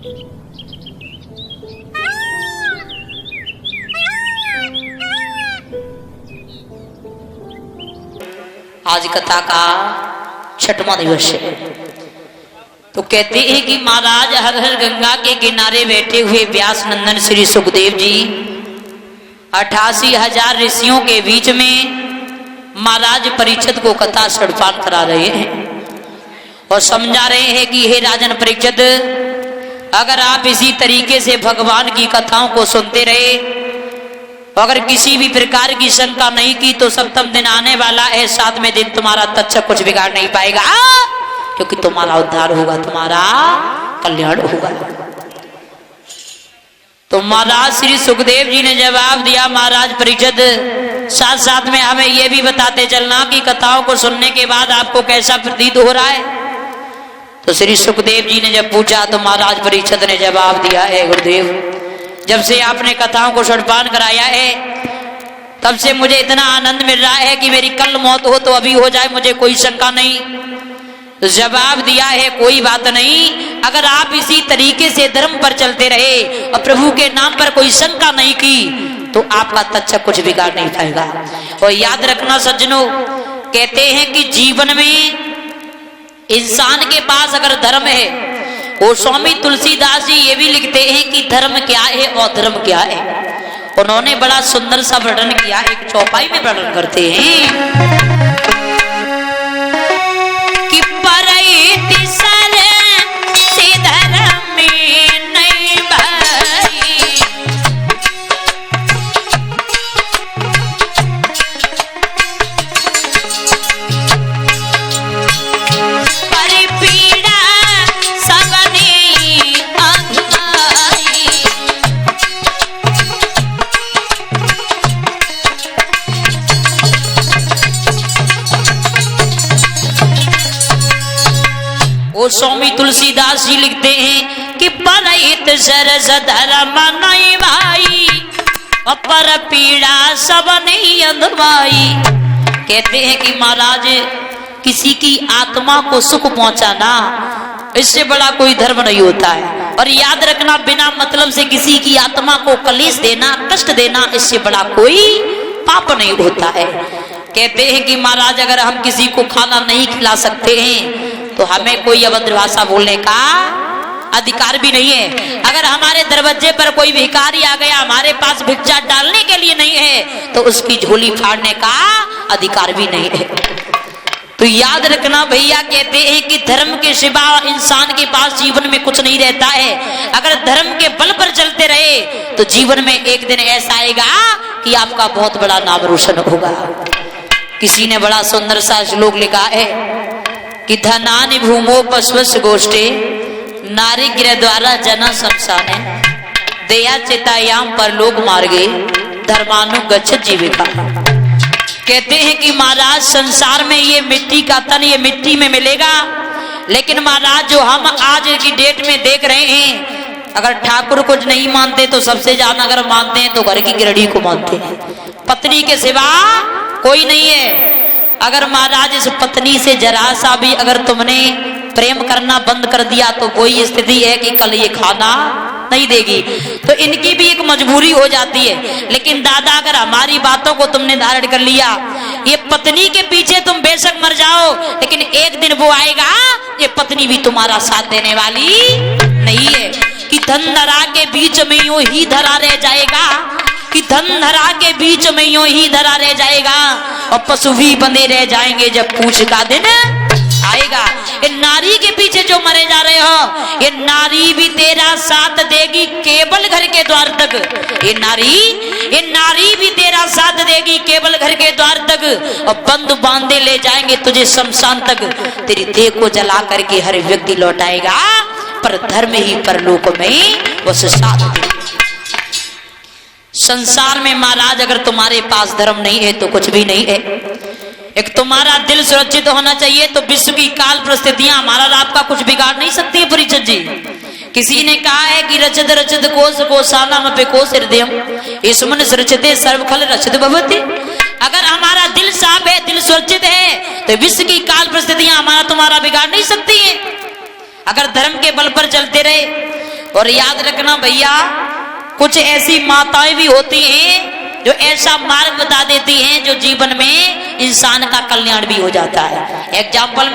आज कथा का 6वां दिवस है। तो कहते हैं कि महाराज हर हर गंगा के किनारे बैठे हुए व्यास नंदन श्री सुखदेव जी 88,000 ऋषियों के बीच में महाराज परीक्षित को कथा श्रवण करा रहे हैं और समझा रहे हैं कि हे राजन परीक्षित, अगर आप इसी तरीके से भगवान की कथाओं को सुनते रहे, अगर किसी भी प्रकार की शंका नहीं की, तो सप्तम दिन आने वाला है, 7वें दिन तुम्हारा तक्षक कुछ बिगाड़ नहीं पाएगा, क्योंकि तुम्हारा उद्धार होगा, तुम्हारा कल्याण होगा। तो महाराज श्री सुखदेव जी ने जवाब दिया, महाराज परीक्षित, साथ साथ में हमें यह भी बताते चलना कि कथाओं को सुनने के बाद आपको कैसा प्रतीत हो रहा है। तो श्री सुखदेव जी ने जब पूछा तो महाराज परीक्षित ने जवाब दिया, है गुरुदेव, जब से आपने कथाओं को श्रवण कराया है तब से मुझे इतना आनंद मिल रहा है कि मेरी कल मौत हो तो अभी हो जाए, मुझे कोई शंका नहीं। तो जवाब दिया है, कोई बात नहीं, अगर आप इसी तरीके से धर्म पर चलते रहे और प्रभु के नाम पर कोई शंका नहीं की तो आपका तक्षक कुछ बिगाड़ नहीं पाएगा। और याद रखना सज्जनों, कहते हैं कि जीवन में इंसान के पास अगर धर्म है, वो स्वामी तुलसीदास जी ये भी लिखते हैं कि धर्म क्या है और धर्म क्या है। उन्होंने बड़ा सुंदर सा वर्णन किया, एक चौपाई में वर्णन करते हैं कि परहित सर से धर्म में नहीं भाई, पर पीड़ा वो स्वामी तुलसीदास जी लिखते हैं कि परहित सरस धर्म नहीं भाई, पर पीड़ा सब नहीं अंधवाई। कहते हैं कि महाराज, किसी की आत्मा को सुख पहुंचाना, इससे बड़ा कोई धर्म नहीं होता है। और याद रखना, बिना मतलब से किसी की आत्मा को कलेश देना, कष्ट देना, इससे बड़ा कोई पाप नहीं होता है। कहते हैं कि महाराज, अगर हम किसी को खाना नहीं खिला सकते हैं तो हमें कोई अभद्र भाषा बोलने का अधिकार भी नहीं है। अगर हमारे दरवाजे पर कोई भिखारी आ गया, हमारे पास भिक्षा डालने के लिए नहीं है, तो उसकी झोली फाड़ने का अधिकार भी नहीं है। तो याद रखना भैया, कहते हैं कि धर्म के सिवा इंसान के पास जीवन में कुछ नहीं रहता है। अगर धर्म के बल पर चलते रहे तो जीवन में एक दिन ऐसा आएगा कि आपका बहुत बड़ा नाम रोशन होगा। किसी ने बड़ा सुंदर सा श्लोक लिखा है कि धनानि भूमो पश्वस गोष्ठे नारी गिर द्वारा जना शमशाने दया चितायाम पर लोक मार्गे धर्मानुगच्छ जीविका। कहते हैं कि महाराज, संसार में ये मिट्टी का तन ये मिट्टी में मिलेगा, लेकिन महाराज जो हम आज की डेट में देख रहे हैं, अगर ठाकुर कुछ नहीं मानते तो सबसे ज्यादा अगर मानते हैं तो घर की गृहिणी को मानते हैं, पत्नी के सिवा कोई नहीं है। अगर महाराज इस पत्नी से जरा सा भी अगर तुमने प्रेम करना बंद कर दिया तो वही स्थिति है कि कल ये खाना नहीं देगी। तो इनकी भी एक मजबूरी हो जाती है। लेकिन दादा, अगर हमारी बातों को तुमने धारण कर लिया, ये पत्नी के पीछे तुम बेशक मर जाओ, लेकिन एक दिन वो आएगा, ये पत्नी भी तुम्हारा साथ देने वाली नहीं है। कि धन धरा के बीच में यूं ही धरा रह जाएगा, कि धन धरा के बीच में यूं ही धरा रह जाएगा, और पशु भी बंधे रह जाएंगे जब पूछ का दिन आएगा। ये नारी के पीछे जो मरे जा रहे हो, ये नारी भी तेरा साथ देगी केवल घर के द्वार तक। ये नारी भी तेरा साथ देगी केवल घर के द्वार तक, और बंधु बांधे ले जाएंगे तुझे शमशान तक। तेरी देह को जला करके हर व्यक्ति लौटाएगा, पर धर्म ही परलोक में वो साथ देगी। संसार में महाराज, अगर तुम्हारे पास धर्म नहीं है तो कुछ भी नहीं है। एक तुम्हारा दिल सुरक्षित होना चाहिए, तो विश्व की काल परिस्थितियां हमारा और आपका कुछ बिगाड़ नहीं सकती है। परीक्षित जी, किसी ने कहा है कि रचित रचित कोश कोशानाम पे कोश हृदयम इसमन सुरक्षिते सर्वखल रचित भवति। अगर हमारा दिल साफ है, दिल सुरक्षित है, तो विश्व की काल परिस्थितियां हमारा तुम्हारा बिगाड़ नहीं सकती है। अगर धर्म के बल पर चलते रहे, और याद रखना भैया, कुछ ऐसी माताएं भी होती हैं जो ऐसा मार्ग बता देती हैं जो जीवन में इंसान का कल्याण भी हो जाता है। एग्जाम्पल